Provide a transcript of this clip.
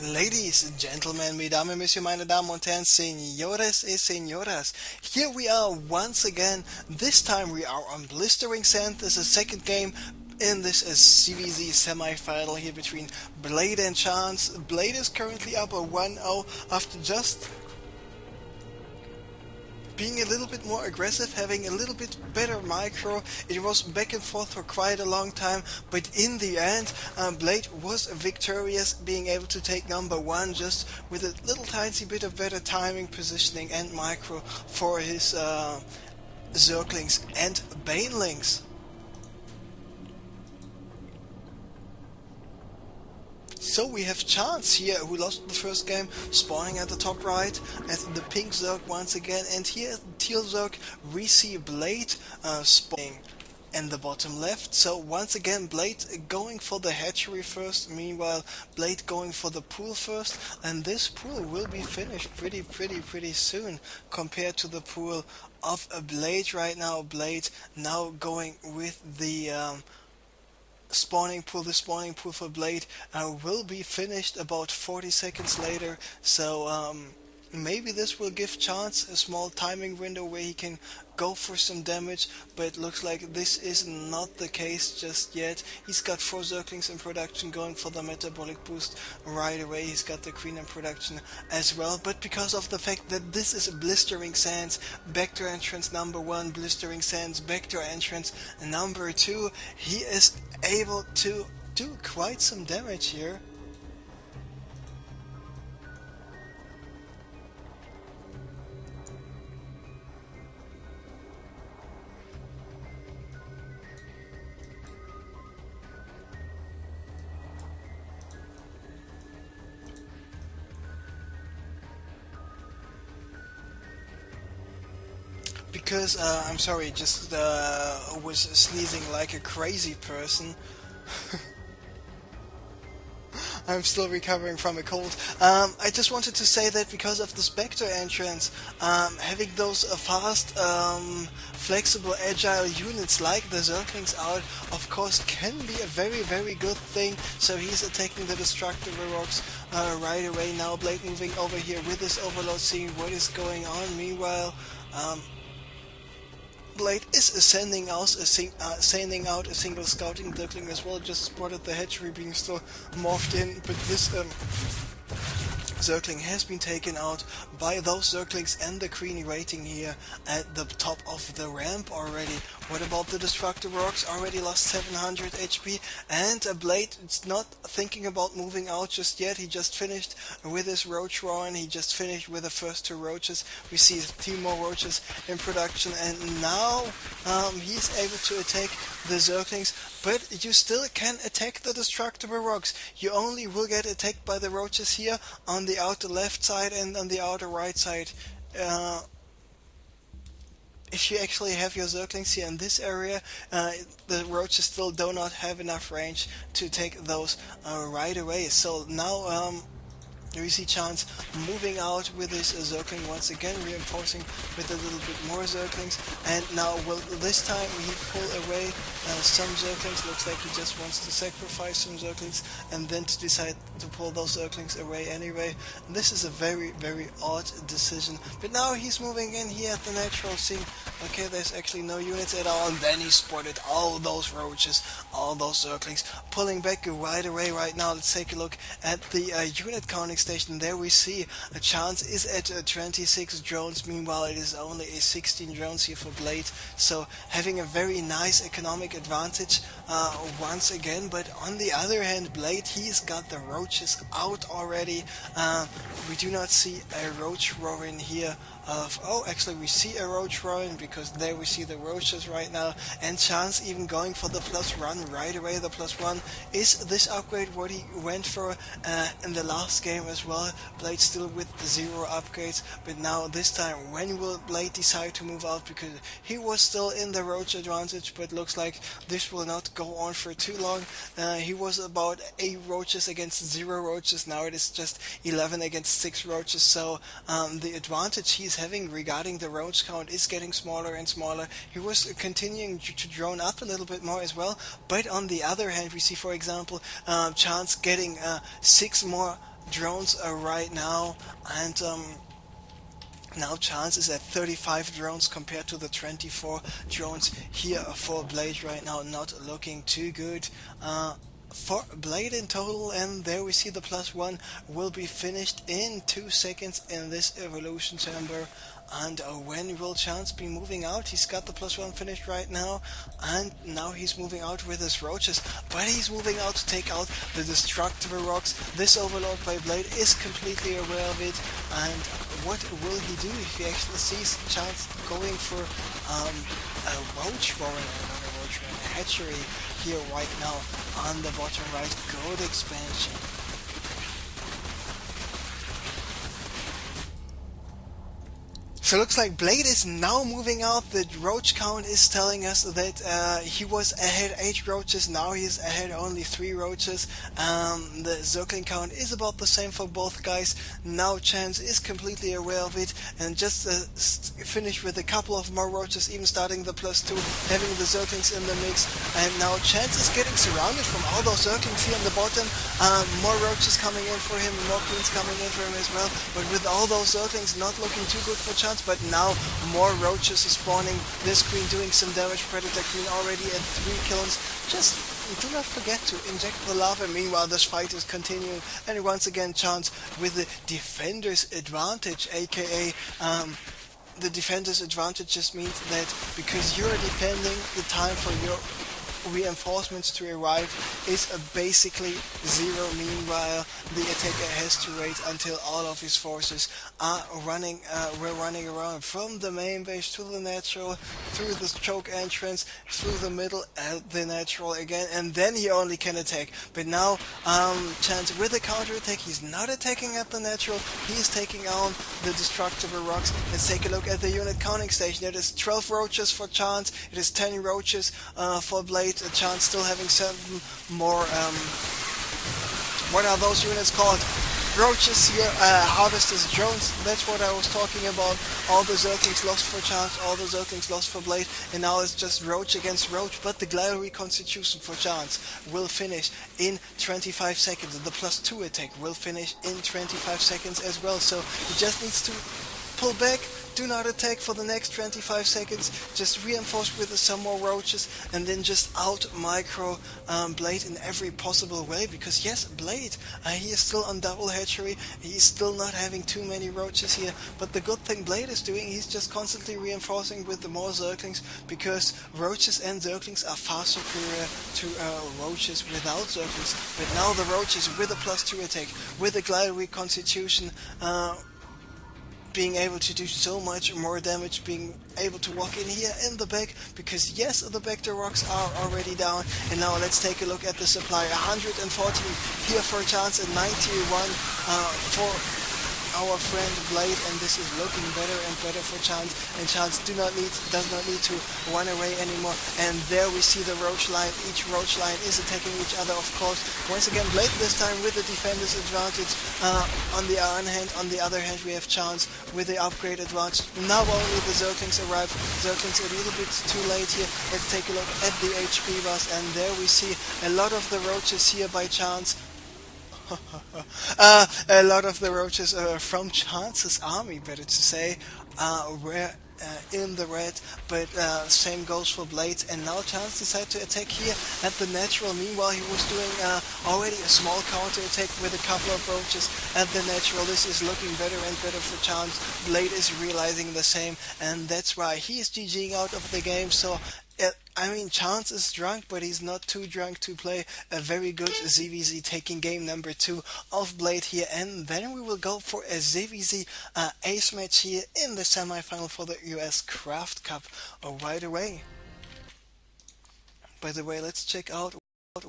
Ladies and gentlemen, mesdames et messieurs, meine Damen und Herren, señores y señoras, here we are once again. This time we are on Blistering Sand. This is the second game in this CVZ semi-final here between Blade and ChAnCe. Blade is currently up a 1-0 after just being a little bit more aggressive, having a little bit better micro. It was back and forth for quite a long time, but in the end, Blade was victorious, being able to take number one just with a little tiny bit of better timing, positioning and micro for his Zerglings and Banelings. So we have ChAnCe here, who lost the first game, spawning at the top right as the pink Zerg once again, and here at the teal Zerg we see Blade spawning in the bottom left. So once again Blade going for the hatchery first, meanwhile Blade going for the pool first, and this pool will be finished pretty soon compared to the pool of a Blade right now. Blade now going with the spawning pool. The spawning pool for Blade will be finished about 40 seconds later, so maybe this will give ChAnCe a small timing window where he can go for some damage, but it looks like this is not the case just yet. He's got 4 Zerglings in production, going for the metabolic boost right away. He's got the Queen in production as well, but because of the fact that this is Blistering Sands backdoor entrance number 1, Blistering Sands backdoor entrance number 2, he is able to do quite some damage here. Because, I'm sorry, just was sneezing like a crazy person. I'm still recovering from a cold. I just wanted to say that because of the Spectre entrance, having those fast, flexible, agile units like the Zerglings out, of course, can be a very good thing. So he's attacking the Destructible Rocks right away. Now Blade moving over here with his Overload, seeing what is going on. Meanwhile, Blade is sending out a single scouting Zergling as well. Just spotted the hatchery being still morphed in, but this Zergling has been taken out by those Zerglings and the Queen waiting here at the top of the ramp already. What about the Destructible Rocks? Already lost 700 HP, and Blade is not thinking about moving out just yet. He just finished with his Roach Roar, and he just finished with the first 2 Roaches. We see 2 more Roaches in production, and now he's able to attack the Zerglings, but you still can attack the Destructible Rocks. You only will get attacked by the Roaches here on the outer left side and on the outer right side. If you actually have your Zerglings here in this area, the Roaches still do not have enough range to take those right away. So now we see ChAnCe moving out with his Zergling once again, reinforcing with a little bit more Zerglings, and now will this time he pull away some Zerglings. Looks like he just wants to sacrifice some Zerglings and then to decide to pull those Zerglings away anyway. And this is a very odd decision, but now he's moving in here at the natural, seeing okay, there's actually no units at all, and then he spotted all those Roaches, all those Zerglings, pulling back right away. Right now let's take a look at the unit counting station. There we see ChAnCe is at 26 drones. Meanwhile it is only a 16 drones here for Blade, so having a very nice economic advantage once again. But on the other hand, Blade, he's got the Roaches out already. We do not see a Roach Roaring here. Oh, actually we see a Roach Roaring, because there we see the Roaches right now, and ChAnCe even going for the +1 right away. The +1 is this upgrade what he went for in the last game as well. Blade still with 0 upgrades, but now this time when will Blade decide to move out, because he was still in the Roach advantage, but looks like this will not go on for too long. He was about 8 Roaches against 0 Roaches. Now it is just 11 against 6 Roaches, so the advantage he's having regarding the Roach count is getting smaller and smaller. He was continuing to drone up a little bit more as well, but on the other hand we see, for example, ChAnCe getting 6 more drones right now, and now ChAnCe is at 35 drones compared to the 24 drones here for Blade right now. Not looking too good for Blade in total, and there we see the +1 will be finished in 2 seconds in this evolution chamber. And when will ChAnCe be moving out? He's got the +1 finished right now, and now he's moving out with his roaches, but he's moving out to take out the destructible rocks. This overload by Blade is completely aware of it, and what will he do if he actually sees ChAnCe going for a roach warren, or not a roach warren, a hatchery here right now on the bottom right gold expansion. So it looks like Blade is now moving out. The roach count is telling us that he was ahead 8 roaches, now he's ahead only 3 roaches. The Zergling count is about the same for both guys. Now ChAnCe is completely aware of it, and just finished with a couple of more roaches, even starting the +2, having the Zerglings in the mix. And now ChAnCe is getting surrounded from all those Zerglings here on the bottom. More roaches coming in for him, more queens coming in for him as well. But with all those Zerglings, not looking too good for ChAnCe. But now more roaches are spawning. This queen doing some damage. Predator queen already at 3 kills. Just do not forget to inject the lava. Meanwhile, this fight is continuing, and once again ChAnCe with the defender's advantage, aka the defender's advantage just means that because you're defending, the time for your reinforcements to arrive is basically 0. Meanwhile, the attacker has to wait until all of his forces are running around from the main base to the natural, through the choke entrance, through the middle, at the natural again, and then he only can attack. But now ChAnCe with a counter attack, he's not attacking at the natural, he's taking on the destructible rocks. Let's take a look at the unit counting station. It is 12 roaches for ChAnCe, it is 10 roaches for Blade. ChAnCe still having 7 more, what are those units called? Roaches here, harvesters, drones, that's what I was talking about. All the Zerglings lost for ChAnCe, all the Zerglings lost for Blade, and now it's just roach against roach. But the glial reconstitution for ChAnCe will finish in 25 seconds. The +2 attack will finish in 25 seconds as well, so he just needs to pull back, do not attack for the next 25 seconds, just reinforce with some more roaches, and then just out micro Blade in every possible way. Because yes, Blade, he is still on double hatchery, he's still not having too many roaches here, but the good thing Blade is doing, he's just constantly reinforcing with the more Zerglings, because roaches and Zerglings are far superior to roaches without Zerglings. But now the roaches with a +2 attack, with a glial reconstitution, being able to do so much more damage, being able to walk in here in the back, because yes, the back door rocks are already down. And now let's take a look at the supply. 114 here for ChAnCe, and 91 for our friend Blade, and this is looking better and better for ChAnCe, and ChAnCe does not need to run away anymore. And there we see the roach line. Each roach line is attacking each other, of course. Once again, Blade this time with the defender's advantage. On the other hand, we have ChAnCe with the upgrade advantage. Now only the Zerglings arrive. Zerglings a little bit too late here. Let's take a look at the HP bars, and there we see a lot of the roaches here by ChAnCe. A lot of the roaches from ChAnCe's army, better to say, were in the red, but same goes for Blade. And now ChAnCe decided to attack here at the natural. Meanwhile, he was doing already a small counter attack with a couple of roaches at the natural. This is looking better and better for ChAnCe. Blade is realizing the same, and that's why he is GGing out of the game. So I mean, ChAnCe is drunk, but he's not too drunk to play a very good ZVZ, taking game number 2 of Blade here. And then we will go for a ZVZ ace match here in the semi-final for the US.CraftCup right away. By the way, let's check out